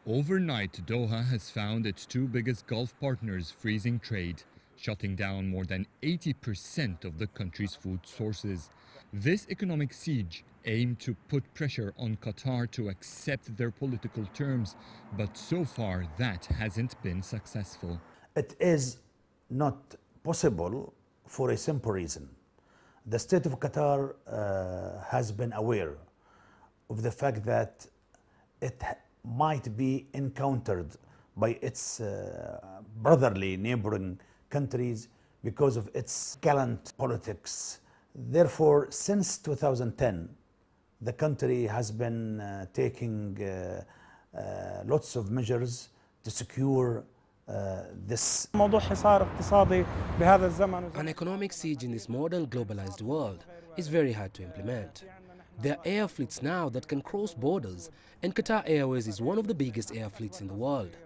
Overnight, Doha has found its two biggest Gulf partners freezing trade, shutting down more than 80% of the country's food sources. This economic siege aimed to put pressure on Qatar to accept their political terms, but so far that hasn't been successful. It is not possible for a simple reason. The state of Qatar has been aware of the fact that it might be encountered by its brotherly neighboring countries because of its gallant politics. Therefore, since 2010, the country has been taking lots of measures to secure this. An economic siege in this modern globalized world is very hard to implement. There are air fleets now that can cross borders, and Qatar Airways is one of the biggest air fleets in the world.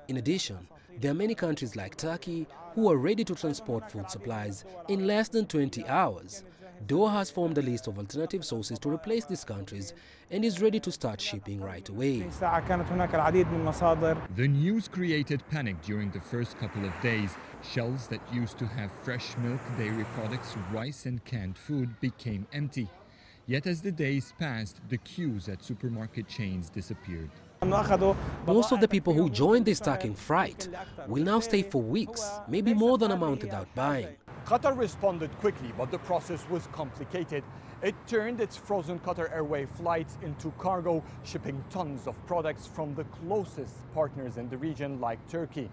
In addition, there are many countries like Turkey who are ready to transport food supplies in less than 20 hours. Doha has formed a list of alternative sources to replace these countries and is ready to start shipping right away. The news created panic during the first couple of days. Shelves that used to have fresh milk, dairy products, rice and canned food became empty. Yet as the days passed, the queues at supermarket chains disappeared. Most of the people who joined this stocking fright will now stay for weeks, maybe more than a month without buying. Qatar responded quickly, but the process was complicated. It turned its frozen Qatar Airways flights into cargo, shipping tons of products from the closest partners in the region like Turkey.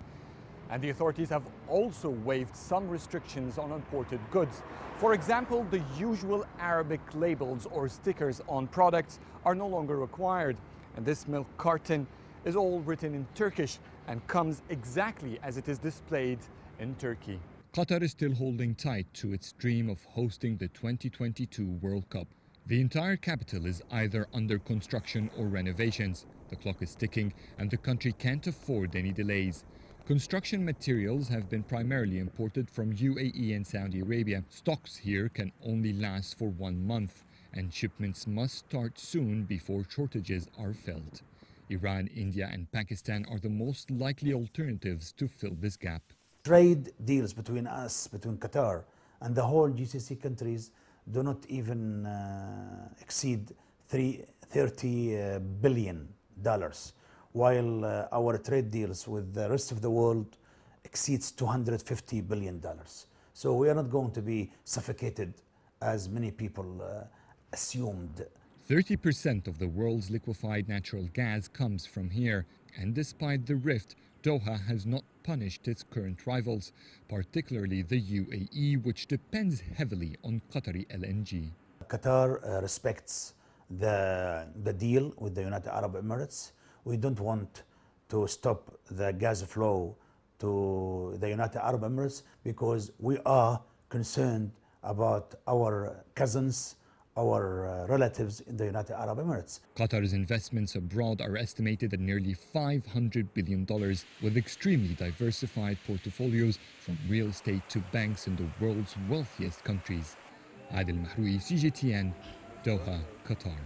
And the authorities have also waived some restrictions on imported goods. For example, the usual Arabic labels or stickers on products are no longer required. And this milk carton is all written in Turkish and comes exactly as it is displayed in Turkey. Qatar is still holding tight to its dream of hosting the 2022 World Cup. The entire capital is either under construction or renovations. The clock is ticking and the country can't afford any delays. Construction materials have been primarily imported from UAE and Saudi Arabia. Stocks here can only last for 1 month, and shipments must start soon before shortages are felt. Iran, India and Pakistan are the most likely alternatives to fill this gap. Trade deals between us, between Qatar and the whole GCC countries do not even exceed $30 billion. While our trade deals with the rest of the world exceeds $250 billion. So we are not going to be suffocated as many people assumed. 30% of the world's liquefied natural gas comes from here, and despite the rift, Doha has not punished its current rivals, particularly the UAE, which depends heavily on Qatari LNG. Qatar respects the deal with the United Arab Emirates. We don't want to stop the gas flow to the United Arab Emirates because we are concerned about our cousins, our relatives in the United Arab Emirates. Qatar's investments abroad are estimated at nearly $500 billion, with extremely diversified portfolios from real estate to banks in the world's wealthiest countries. Adel El Mahrouky, CGTN, Doha, Qatar.